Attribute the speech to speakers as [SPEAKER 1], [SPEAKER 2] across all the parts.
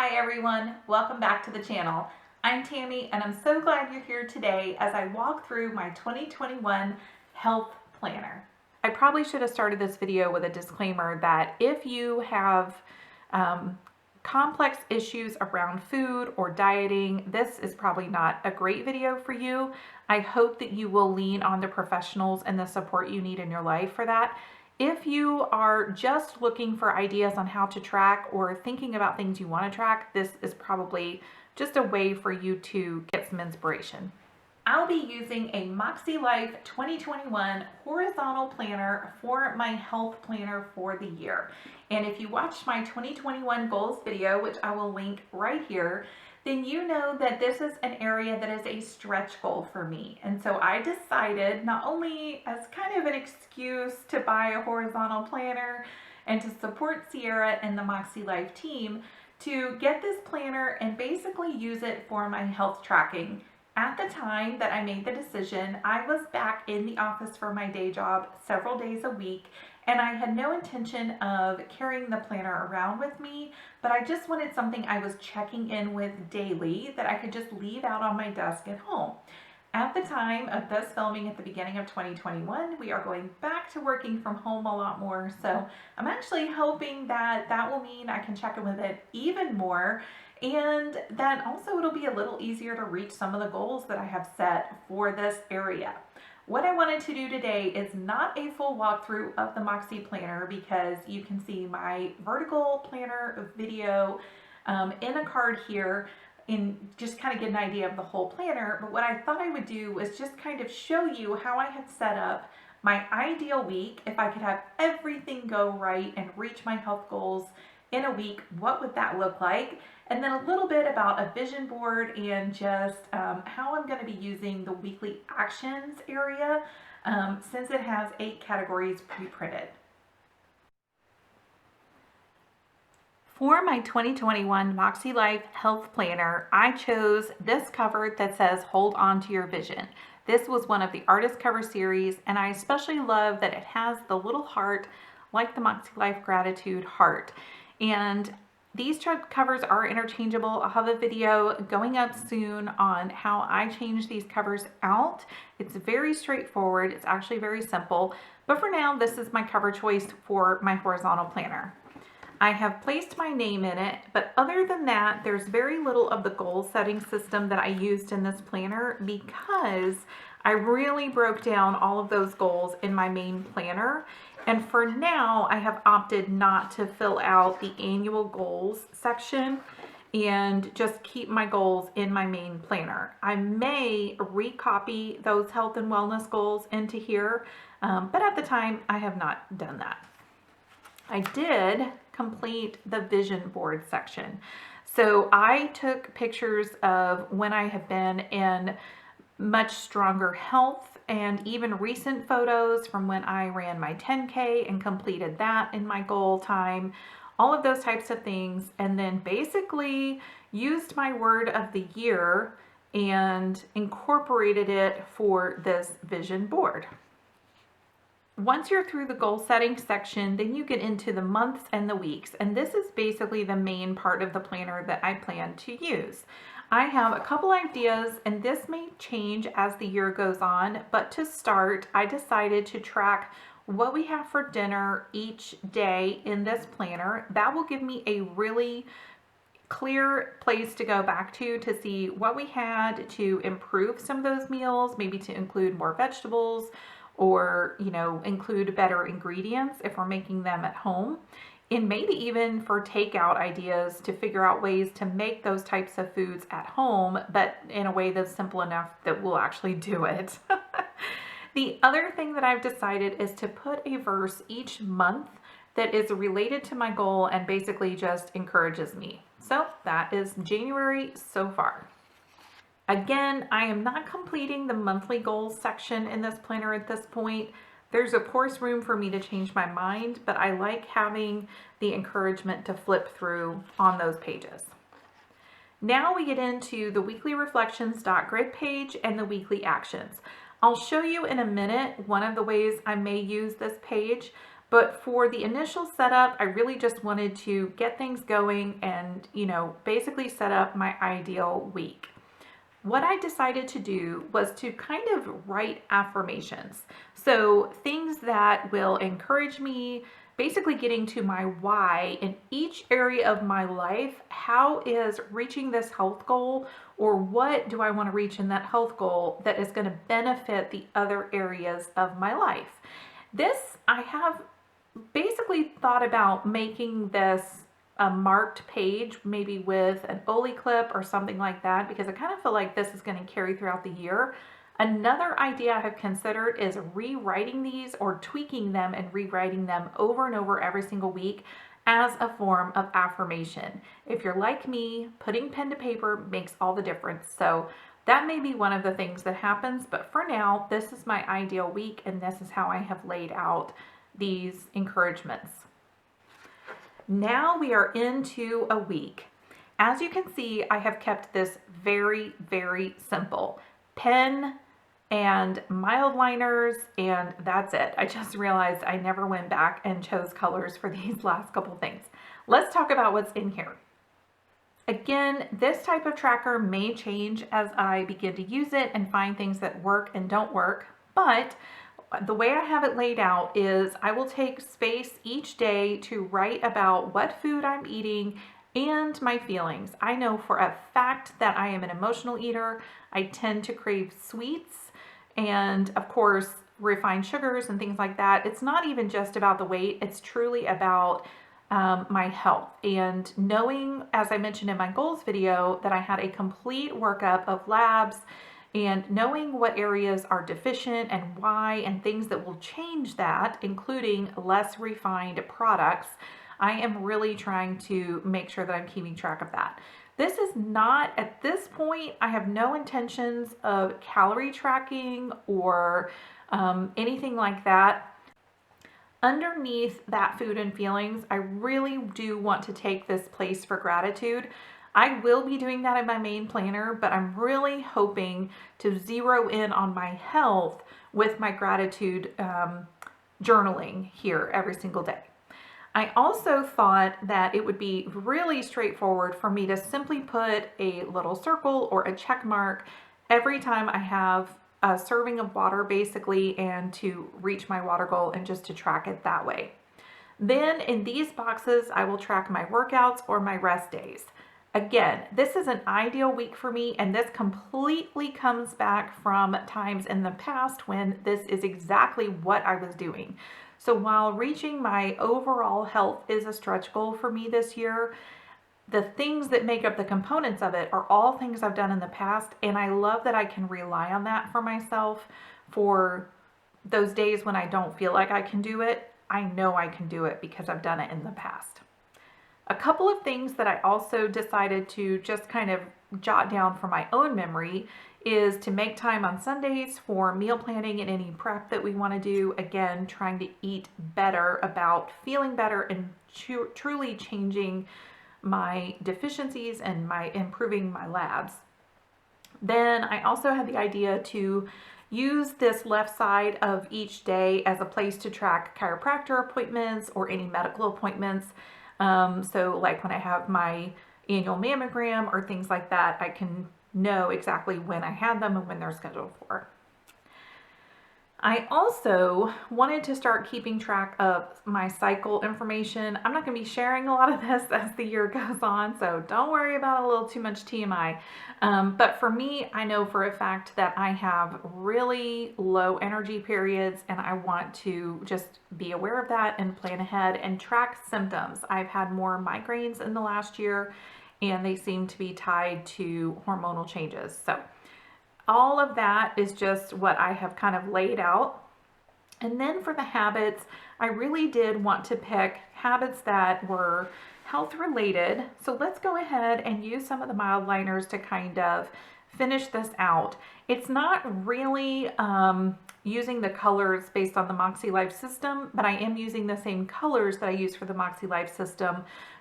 [SPEAKER 1] Hi everyone, welcome back to the channel. I'm Tammy and I'm so glad you're here today as I walk through my 2021 health planner. I probably should have started this video with a disclaimer that if you have complex issues around food or dieting, this is probably not a great video for you. I hope that you will lean on the professionals and the support you need in your life for that. If you are just looking for ideas on how to track or thinking about things you want to track, this is probably just a way for you to get some inspiration. I'll be using a MakseLife 2021 horizontal planner for my health planner for the year. And if you watched my 2021 goals video, which I will link right here, then you know that this is an area that is a stretch goal for me. And so I decided, not only as kind of an excuse to buy a horizontal planner and to support Sierra and the MakseLife team, to get this planner and basically use it for my health tracking. At the time that I made the decision, I was back in the office for my day job several days a week, and I had no intention of carrying the planner around with me, but I just wanted something I was checking in with daily that I could just leave out on my desk at home. At the time of this filming at the beginning of 2021, we are going back to working from home a lot more, so I'm actually hoping that that will mean I can check in with it even more, and that also it'll be a little easier to reach some of the goals that I have set for this area. What I wanted to do today is not a full walkthrough of the Makse planner because you can see my vertical planner video in a card here and just kind of get an idea of the whole planner. But what I thought I would do was just kind of show you how I have set up my ideal week. If I could have everything go right and reach my health goals in a week, what would that look like? And then a little bit about a vision board and just how I'm going to be using the weekly actions area since it has 8 categories pre-printed. For my 2021 MakseLife Health Planner, I chose this cover that says "Hold On to Your Vision." This was one of the artist cover series, and I especially love that it has the little heart like the MakseLife Gratitude heart. And these covers are interchangeable. I'll have a video going up soon on how I change these covers out. It's very straightforward. It's actually very simple. But for now, this is my cover choice for my horizontal planner. I have placed my name in it, but other than that, there's very little of the goal setting system that I used in this planner because I really broke down all of those goals in my main planner. And for now, I have opted not to fill out the annual goals section and just keep my goals in my main planner. I may recopy those health and wellness goals into here, but at the time, I have not done that. I did complete the vision board section. So I took pictures of when I have been in much stronger health and even recent photos from when I ran my 10K and completed that in my goal time, all of those types of things, and then basically used my word of the year and incorporated it for this vision board. Once you're through the goal setting section, then you get into the months and the weeks, and this is basically the main part of the planner that I plan to use. I have a couple ideas, and this may change as the year goes on, but to start, I decided to track what we have for dinner each day in this planner. That will give me a really clear place to go back to see what we had to improve some of those meals, maybe to include more vegetables, or include better ingredients if we're making them at home, and maybe even for takeout ideas to figure out ways to make those types of foods at home, but in a way that's simple enough that we'll actually do it. The other thing that I've decided is to put a verse each month that is related to my goal and basically just encourages me. So that is January so far. Again, I am not completing the monthly goals section in this planner at this point. There's of course room for me to change my mind, but I like having the encouragement to flip through on those pages. Now we get into the weekly reflections.grid page and the weekly actions. I'll show you in a minute one of the ways I may use this page, But for the initial setup, I really just wanted to get things going and, basically set up my ideal week. What I decided to do was to kind of write affirmations. So things that will encourage me, basically getting to my why in each area of my life. How is reaching this health goal, or what do I want to reach in that health goal that is going to benefit the other areas of my life? This, I have basically thought about making this a marked page, maybe with an Oli clip or something like that, because I kind of feel like this is going to carry throughout the year. Another idea I have considered is rewriting these or tweaking them and rewriting them over and over every single week as a form of affirmation. If you're like me, putting pen to paper makes all the difference. So that may be one of the things that happens, but for now, this is my ideal week, and this is how I have laid out these encouragements. Now we are into a week. As you can see, I have kept this very, very simple. Pen and mild liners, and that's it. I just realized I never went back and chose colors for these last couple things. Let's talk about what's in here. Again, this type of tracker may change as I begin to use it and find things that work and don't work, but the way I have it laid out is I will take space each day to write about what food I'm eating and my feelings. I know for a fact that I am an emotional eater. I tend to crave sweets and, of course, refined sugars and things like that. It's not even just about the weight. It's truly about my health. And knowing, as I mentioned in my goals video, that I had a complete workup of labs, and knowing what areas are deficient and why, and things that will change that, including less refined products, I am really trying to make sure that I'm keeping track of that. This is not, at this point, I have no intentions of calorie tracking or anything like that. Underneath that food and feelings, I really do want to take this place for gratitude. I will be doing that in my main planner, but I'm really hoping to zero in on my health with my gratitude journaling here every single day. I also thought that it would be really straightforward for me to simply put a little circle or a check mark every time I have a serving of water, basically, and to reach my water goal, and just to track it that way. Then in these boxes, I will track my workouts or my rest days. Again, this is an ideal week for me, and this completely comes back from times in the past when this is exactly what I was doing. So while reaching my overall health is a stretch goal for me this year, the things that make up the components of it are all things I've done in the past, and I love that I can rely on that for myself for those days when I don't feel like I can do it. I know I can do it because I've done it in the past. A couple of things that I also decided to just kind of jot down for my own memory is to make time on Sundays for meal planning and any prep that we want to do. Again, trying to eat better, about feeling better and truly changing my deficiencies and improving my labs. Then I also had the idea to use this left side of each day as a place to track chiropractor appointments or any medical appointments. So like when I have my annual mammogram or things like that, I can know exactly when I had them and when they're scheduled for. I also wanted to start keeping track of my cycle information. I'm not going to be sharing a lot of this as the year goes on, so don't worry about a little too much TMI. But for me, I know for a fact that I have really low energy periods, and I want to just be aware of that and plan ahead and track symptoms. I've had more migraines in the last year, and they seem to be tied to hormonal changes. So all of that is just what I have kind of laid out. And then for the habits, I really did want to pick habits that were health related. So let's go ahead and use some of the mild liners to kind of finish this out. It's not really using the colors based on the MakseLife system, but I am using the same colors that I use for the MakseLife system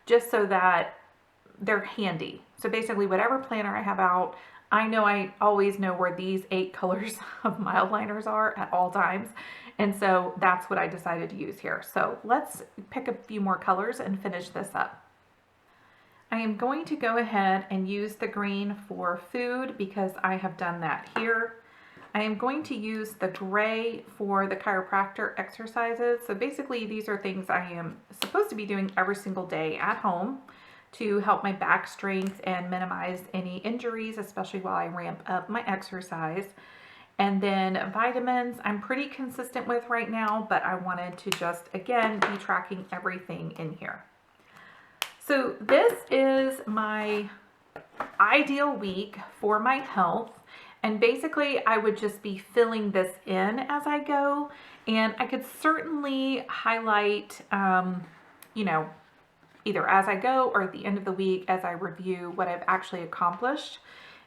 [SPEAKER 1] just so that they're handy. So basically whatever planner I have out, I know I always know where these 8 colors of mild liners are at all times. And so that's what I decided to use here. So let's pick a few more colors and finish this up. I am going to go ahead and use the green for food because I have done that here. I am going to use the gray for the chiropractor exercises. So basically these are things I am supposed to be doing every single day at home to help my back strength and minimize any injuries, especially while I ramp up my exercise. And then vitamins, I'm pretty consistent with right now, but I wanted to just, again, be tracking everything in here. So this is my ideal week for my health. And basically I would just be filling this in as I go. And I could certainly highlight, you know, either as I go or at the end of the week as I review what I've actually accomplished.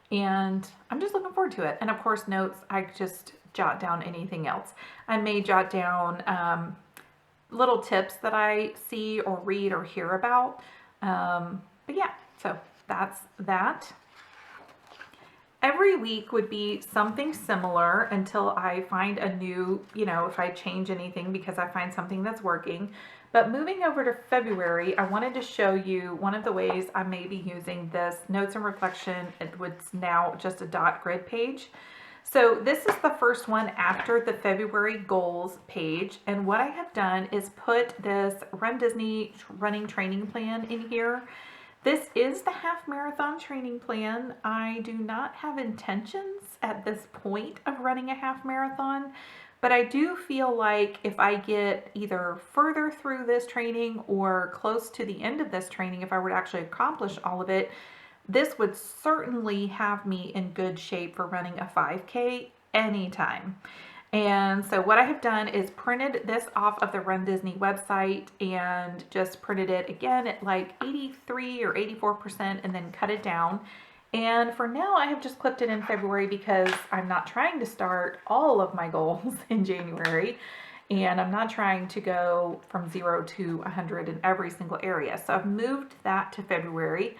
[SPEAKER 1] And I'm just looking forward to it. And of course, notes, I just jot down anything else. I may jot down little tips that I see or read or hear about. But yeah, so that's that. Every week would be something similar until I find a new, if I change anything because I find something that's working. But moving over to February, I wanted to show you one of the ways I may be using this notes and reflection. It was now just a dot grid page. So this is the first one after the February goals page. And what I have done is put this Run Disney running training plan in here. This is the half marathon training plan. I do not have intentions at this point of running a half marathon, but I do feel like if I get either further through this training or close to the end of this training, if I were to actually accomplish all of it, this would certainly have me in good shape for running a 5K anytime. And so what I have done is printed this off of the Run Disney website and just printed it again at like 83 or 84% and then cut it down. And for now, I have just clipped it in February because I'm not trying to start all of my goals in January. And I'm not trying to go from 0 to 100 in every single area. So I've moved that to February.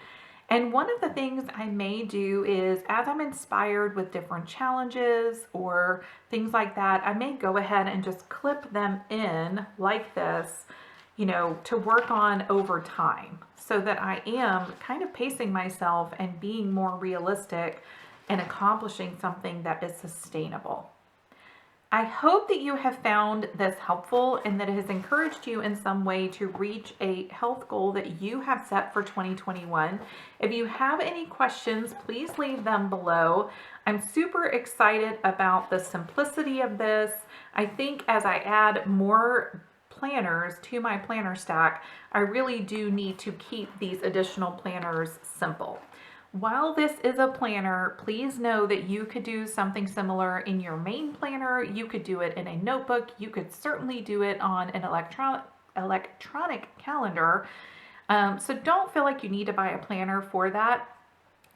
[SPEAKER 1] And one of the things I may do is, as I'm inspired with different challenges or things like that, I may go ahead and just clip them in like this, to work on over time so that I am kind of pacing myself and being more realistic and accomplishing something that is sustainable. I hope that you have found this helpful and that it has encouraged you in some way to reach a health goal that you have set for 2021. If you have any questions, please leave them below. I'm super excited about the simplicity of this. I think as I add more planners to my planner stack, I really do need to keep these additional planners simple. While this is a planner, please know that you could do something similar in your main planner. You could do it in a notebook. You could certainly do it on an electronic calendar. So don't feel like you need to buy a planner for that.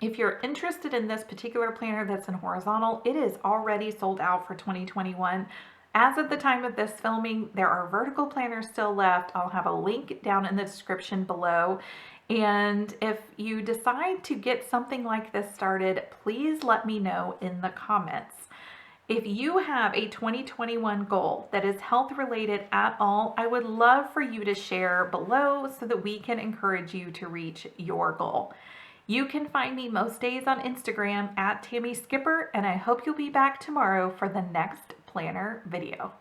[SPEAKER 1] If you're interested in this particular planner that's in horizontal, it is already sold out for 2021. As of the time of this filming, there are vertical planners still left. I'll have a link down in the description below. And if you decide to get something like this started, please let me know in the comments. If you have a 2021 goal that is health related at all, I would love for you to share below so that we can encourage you to reach your goal. You can find me most days on Instagram at Tammy Skipper, and I hope you'll be back tomorrow for the next planner video.